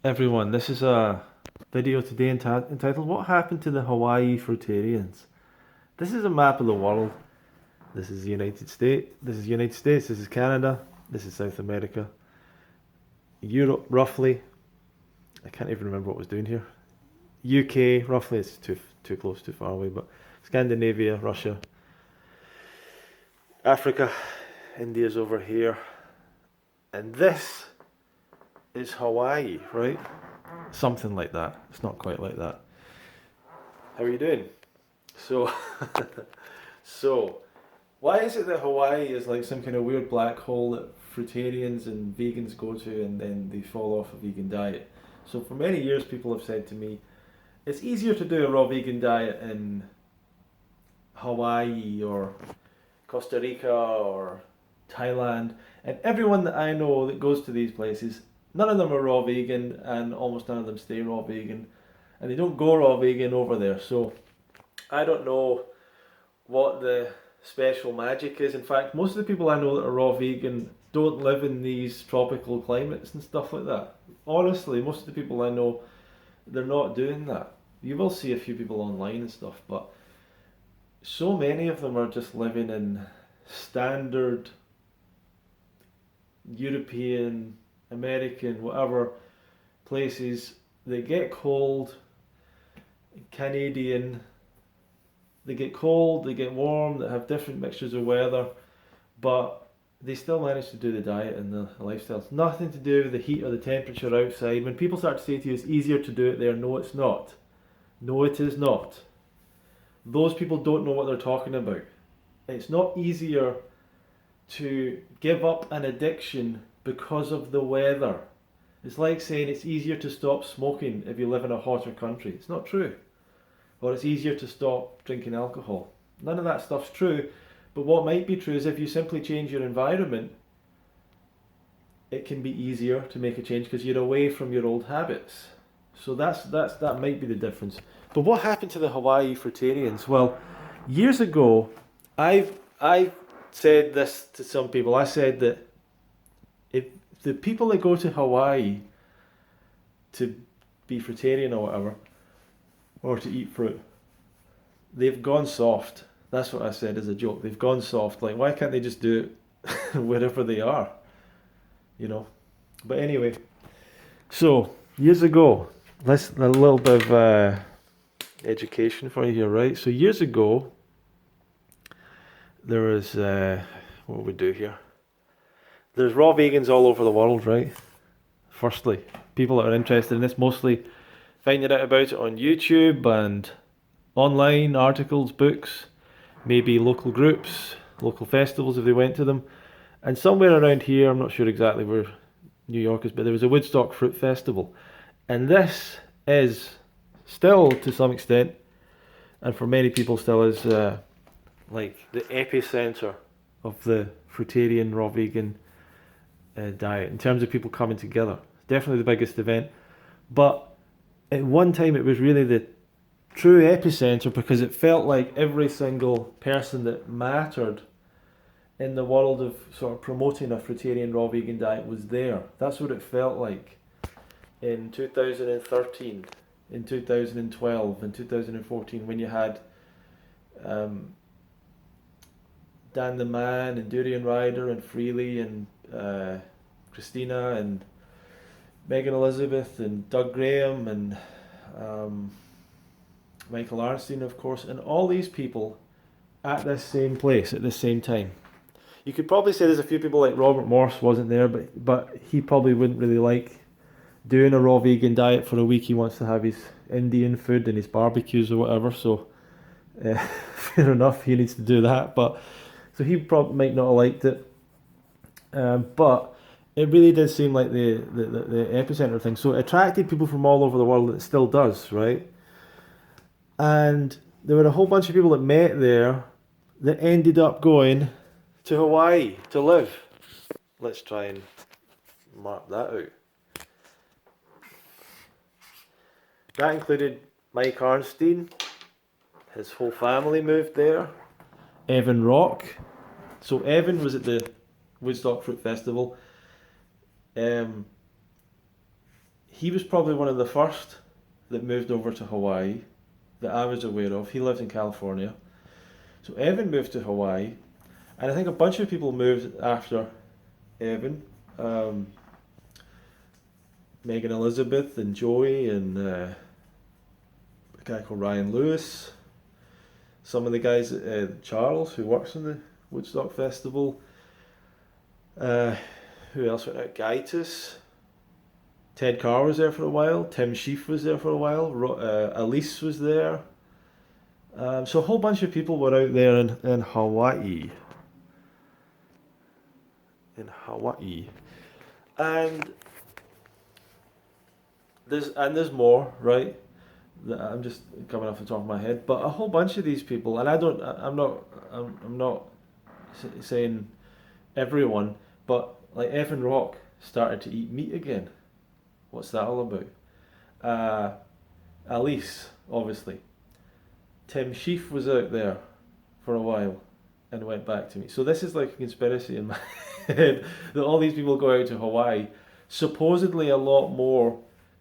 Everyone, this is a video today entitled What Happened to the Hawaii Fruitarians? This is a map of the world. This is the United States, this is Canada, this is South America, Europe roughly. I can't even remember what I was doing here. UK roughly, it's too close, too far away, but Scandinavia, Russia, Africa, India's over here. And this is Hawaii, right? Something like that. It's not quite like that. How are you doing? So, so, why is it that Hawaii is like some kind of weird black hole that fruitarians and vegans go to and then they fall off a vegan diet? So for many years people have said to me, it's easier to do a raw vegan diet in Hawaii or Costa Rica or Thailand. And everyone that I know that goes to these places, none of them are raw vegan and almost none of them stay raw vegan. And they don't go raw vegan over there. So I don't know what the special magic is. In fact, most of the people I know that are raw vegan don't live in these tropical climates and stuff like that. Honestly, most of the people I know, they're not doing that. You will see a few people online and stuff, but so many of them are just living in standard European, American, whatever places. They get cold, Canadian, they get cold, they get warm, they have different mixtures of weather, but they still manage to do the diet and the lifestyle. It's nothing to do with the heat or the temperature outside. When people start to say to you it's easier to do it there, no it's not. No it is not. Those people don't know what they're talking about. It's not easier to give up an addiction because of the weather. It's like saying it's easier to stop smoking if you live in a hotter country. It's not true. Or it's easier to stop drinking alcohol. None of that stuff's true. But what might be true is if you simply change your environment, it can be easier to make a change because you're away from your old habits. So that might be the difference. But what happened to the Hawaii Fruitarians? Well, years ago, I said this to some people. I said that if the people that go to Hawaii to be fruitarian or whatever, or to eat fruit, they've gone soft. That's what I said as a joke. They've gone soft. Like, why can't they just do it wherever they are? You know. But anyway, so years ago, let's a little bit of education for you here, right? So years ago, there was what would we do here? There's raw vegans all over the world, right? Firstly, people that are interested in this mostly finding out about it on YouTube and online articles, books, maybe local groups, local festivals if they went to them. And somewhere around here, I'm not sure exactly where New York is, but there was a Woodstock Fruit Festival. And this is still, to some extent, and for many people still is like the epicenter of the fruitarian raw vegan diet in terms of people coming together. Definitely the biggest event. But at one time it was really the true epicenter because it felt like every single person that mattered in the world of sort of promoting a fruitarian raw vegan diet was there. That's what it felt like in 2013, in 2012, in 2014 when you had Dan the Man and Durian Ryder and Freely and Christina and Megan Elizabeth and Doug Graham and Michael Arnstein, of course, and all these people at this same place at this same time. You could probably say there's a few people like Robert Morse wasn't there, but he probably wouldn't really like doing a raw vegan diet for a week. He wants to have his Indian food and his barbecues or whatever, so fair enough, he needs to do that. But so he probably might not have liked it, but it really did seem like the epicenter thing. So it attracted people from all over the world, and it still does, right? And there were a whole bunch of people that met there that ended up going to Hawaii to live. Let's try and mark that out. That included Mike Arnstein. His whole family moved there. Evan Rock. So Evan was at the Woodstock Fruit Festival. he was probably one of the first that moved over to Hawaii that I was aware of. He lives in California. So Evan moved to Hawaii, and I think a bunch of people moved after Evan. Megan Elizabeth and Joey and a guy called Ryan Lewis. Some of the guys, Charles, who works in the Woodstock Festival. Who else went out? Gaitis. Ted Carr was there for a while. Tim Sheaf was there for a while. Elise was there. So a whole bunch of people were out there in Hawaii. In Hawaii. And there's more, right? I'm just coming off the top of my head, but a whole bunch of these people, and I'm not saying everyone, but like Evan Rock started to eat meat again. What's that all about? Elise, obviously. Tim Sheaf was out there for a while and went back to meat. So this is like a conspiracy in my head that all these people go out to Hawaii. Supposedly a lot more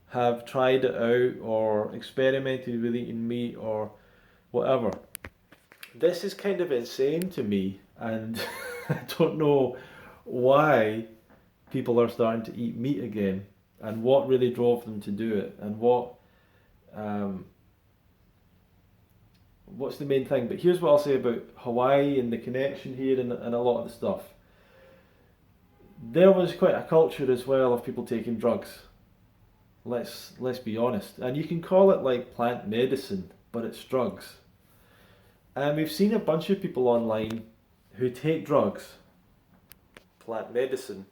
have tried it out or experimented with eating meat or whatever. This is kind of insane to me, and I don't know why people are starting to eat meat again and what really drove them to do it and what's the main thing. But here's what I'll say about Hawaii and the connection here and a lot of the stuff. There was quite a culture as well of people taking drugs. Let's be honest. And you can call it like plant medicine, but it's drugs. And we've seen a bunch of people online who take drugs, plant medicine,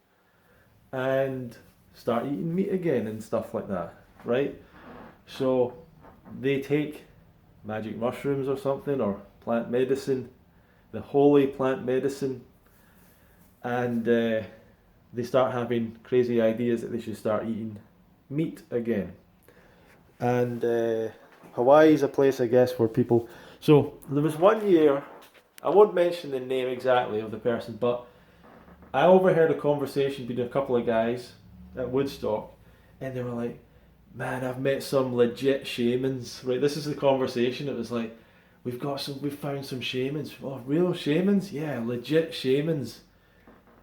and start eating meat again and stuff like that, right? So they take magic mushrooms or something, or plant medicine, the holy plant medicine, and they start having crazy ideas that they should start eating meat again. And Hawaii is a place, I guess, where people... So there was one year, I won't mention the name exactly of the person, but I overheard a conversation between a couple of guys at Woodstock, and they were like, man, I've met some legit shamans, right? This is the conversation. It was like, we've found some shamans. Oh, real shamans? Yeah, legit shamans.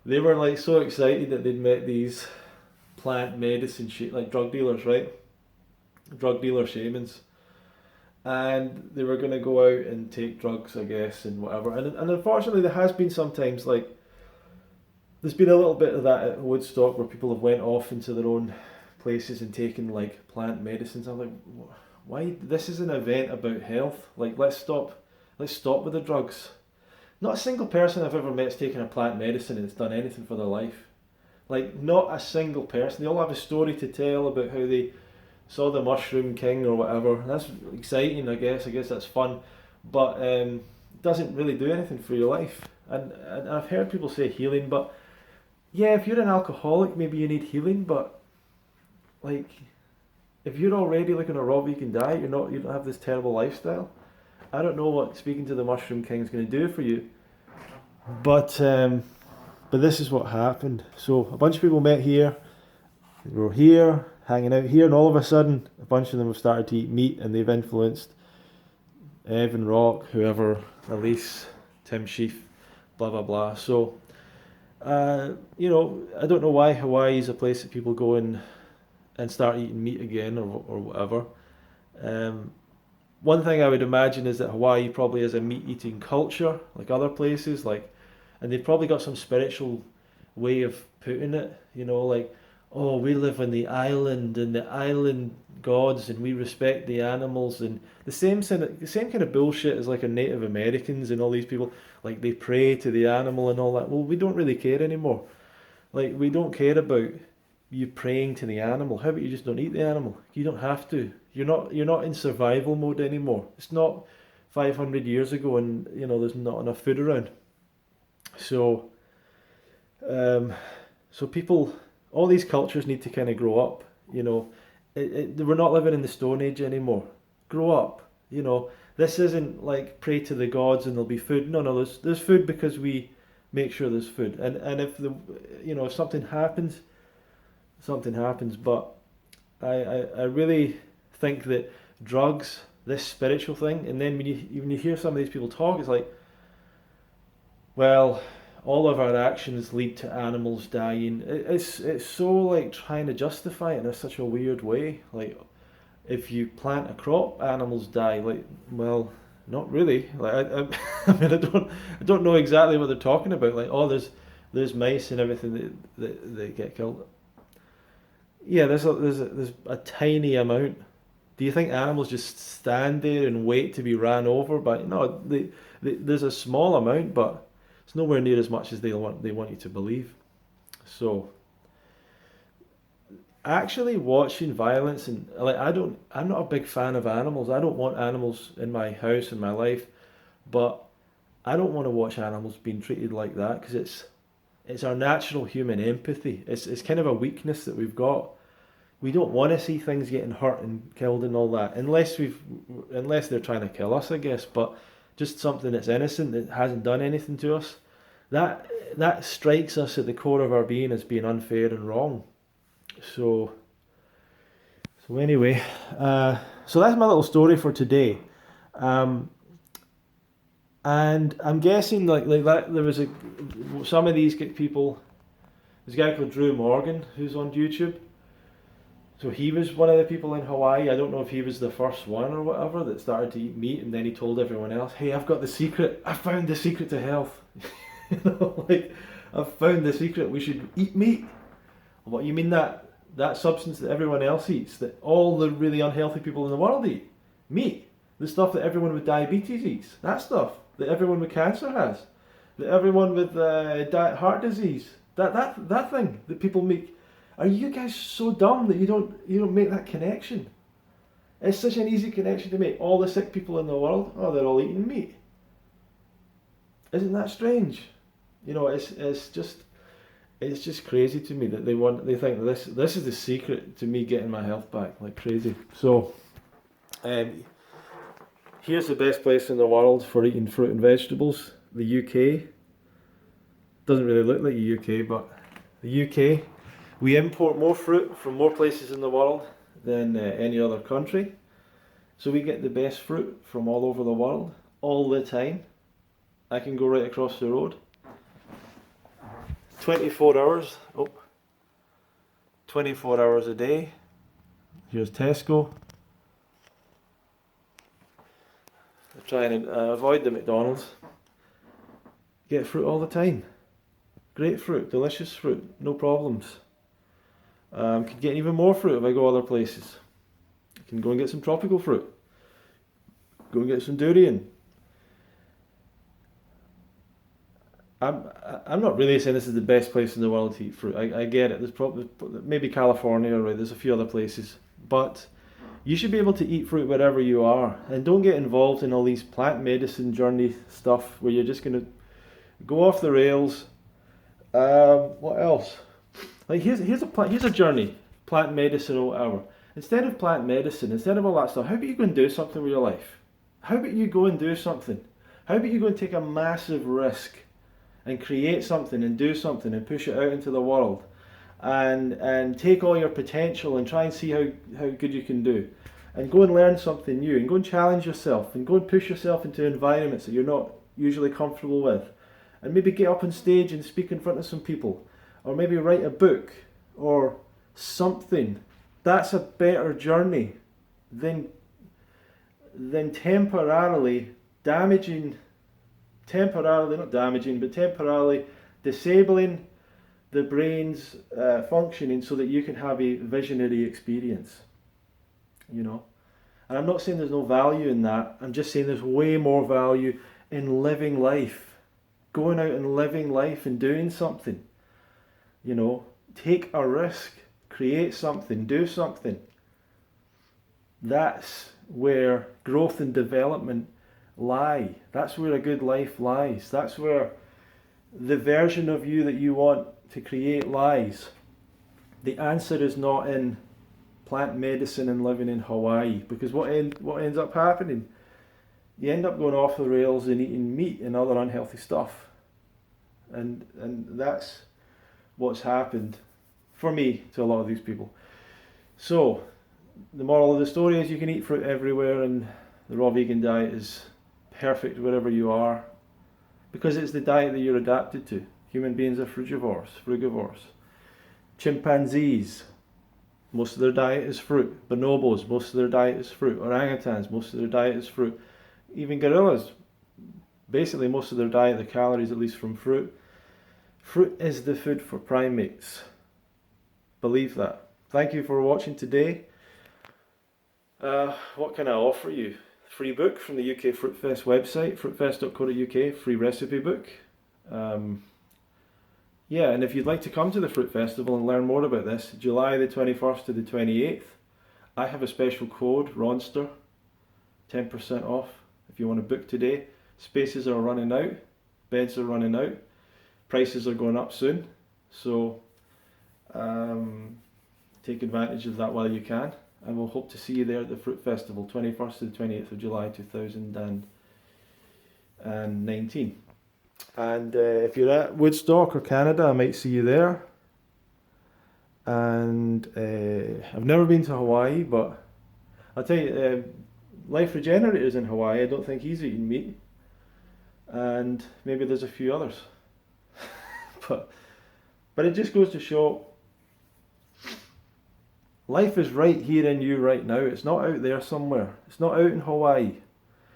They were like so excited that they'd met these plant medicine like drug dealers, right? Drug dealer shamans. And they were going to go out and take drugs, I guess, and whatever. And unfortunately, there has been sometimes, like, there's been a little bit of that at Woodstock where people have went off into their own places and taken, like, plant medicines. I'm like, why? This is an event about health. Like, let's stop with the drugs. Not a single person I've ever met's taken a plant medicine and it's done anything for their life. Like, not a single person. They all have a story to tell about how they saw the Mushroom King or whatever. That's exciting, I guess. I guess that's fun. But it doesn't really do anything for your life. And I've heard people say healing, but yeah, if you're an alcoholic, maybe you need healing, but like, if you're already like on a raw vegan diet, you don't have this terrible lifestyle. I don't know what speaking to the Mushroom King is going to do for you. But this is what happened. So a bunch of people met here. They were here, hanging out here, and all of a sudden, a bunch of them have started to eat meat, and they've influenced Evan Rock, whoever, Elise, Tim Sheaf, blah blah blah. So, I don't know why Hawaii is a place that people go and start eating meat again or whatever. One thing I would imagine is that Hawaii probably has a meat-eating culture, like other places, and they've probably got some spiritual way of putting it, like, oh, we live on the island and the island gods and we respect the animals, and the same kind of bullshit as like a Native Americans and all these people, like they pray to the animal and all that. Well, we don't really care anymore. Like, we don't care about you praying to the animal. How about you just don't eat the animal? You don't have to. You're not in survival mode anymore. It's not 500 years ago and there's not enough food around. So people, all these cultures need to kind of grow up. We're not living in the Stone Age anymore. Grow up. This isn't like pray to the gods and there'll be food. No, there's food because we make sure there's food. And if if something happens, something happens. But I really think that drugs, this spiritual thing, and then when you hear some of these people talk, it's like, well, all of our actions lead to animals dying. It's so like trying to justify it in such a weird way. Like, if you plant a crop, animals die. Like, well, not really. Like, I mean, I don't know exactly what they're talking about. Like, oh, there's mice and everything that get killed. Yeah, there's a tiny amount. Do you think animals just stand there and wait to be ran over? But no, there's a small amount, but it's nowhere near as much as they want you to believe. So actually watching violence, and like, I'm not a big fan of animals. I don't want animals in my house, in my life, but I don't want to watch animals being treated like that, because it's our natural human empathy. It's kind of a weakness that we've got. We don't want to see things getting hurt and killed and all that, unless they're trying to kill us, I guess. But just something that's innocent, that hasn't done anything to us, that that strikes us at the core of our being as being unfair and wrong. So anyway, so that's my little story for today. Um, and I'm guessing like that there was some of these people. There's a guy called Drew Morgan who's on YouTube. So he was one of the people in Hawaii. I don't know if he was the first one or whatever that started to eat meat, and then he told everyone else, "Hey, I've got the secret. I found the secret to health. Like, I've found the secret. We should eat meat." What, you mean that substance that everyone else eats, that all the really unhealthy people in the world eat? Meat. The stuff that everyone with diabetes eats. That stuff that everyone with cancer has. That everyone with heart disease. That thing that people make. Are you guys so dumb that you don't make that connection? It's such an easy connection to make. All the sick people in the world, oh, they're all eating meat. Isn't that strange? It's just crazy to me that they think this is the secret to me getting my health back, like crazy. So, here's the best place in the world for eating fruit and vegetables: the UK. Doesn't really look like the UK, but the UK. We import more fruit from more places in the world than any other country. So we get the best fruit from all over the world, all the time. I can go right across the road. 24 hours. 24 hours a day. Here's Tesco. I try and avoid the McDonald's. Get fruit all the time. Great fruit, delicious fruit, no problems. Could get even more fruit if I go other places. I can go and get some tropical fruit. Go and get some durian. I'm not really saying this is the best place in the world to eat fruit. I get it. There's probably maybe California, right? There's a few other places, but you should be able to eat fruit wherever you are, and don't get involved in all these plant medicine journey stuff where you're just going to go off the rails. What else? Like here's a journey, plant medicine or whatever. Instead of plant medicine, instead of all that stuff, how about you go and do something with your life? How about you go and do something? How about you go and take a massive risk and create something and do something and push it out into the world, and take all your potential and try and see how good you can do, and go and learn something new, and go and challenge yourself, and go and push yourself into environments that you're not usually comfortable with, and maybe get up on stage and speak in front of some people, or maybe write a book or something. That's a better journey than temporarily disabling the brain's functioning so that you can have a visionary experience. And I'm not saying there's no value in that. I'm just saying there's way more value in living life, going out and living life and doing something. Take a risk, create something, do something. That's where growth and development lie. That's where a good life lies. That's where the version of you that you want to create lies. The answer is not in plant medicine and living in Hawaii, because what ends up happening? You end up going off the rails and eating meat and other unhealthy stuff. And that's what's happened for me to a lot of these people. So the moral of the story is you can eat fruit everywhere, and the raw vegan diet is perfect wherever you are, because it's the diet that you're adapted to. Human beings are frugivores. Chimpanzees, most of their diet is fruit. Bonobos, most of their diet is fruit. Orangutans, most of their diet is fruit. Even gorillas, basically most of their diet, the calories at least from fruit. Fruit is the food for primates. Believe that. Thank you for watching today. What can I offer you? Free book from the UK Fruitfest website, fruitfest.co.uk, free recipe book. Yeah, and if you'd like to come to the Fruit Festival and learn more about this, July the 21st to the 28th, I have a special code, Ronster, 10% off if you want to book today. Spaces are running out, beds are running out, prices are going up soon, so take advantage of that while you can, and we'll hope to see you there at the Fruit Festival, 21st to the 28th of July 2019. And if you're at Woodstock or Canada, I might see you there. And I've never been to Hawaii, but I'll tell you, Life Regenerators in Hawaii, I don't think he's eating meat. And maybe there's a few others. but it just goes to show, life is right here in you right now. It's not out there somewhere. It's not out in Hawaii.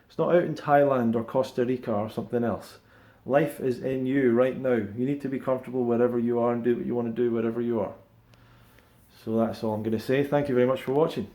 It's not out in Thailand or Costa Rica or something else. Life is in you right now. You need to be comfortable wherever you are and do what you want to do wherever you are. So that's all I'm going to say. Thank you very much for watching.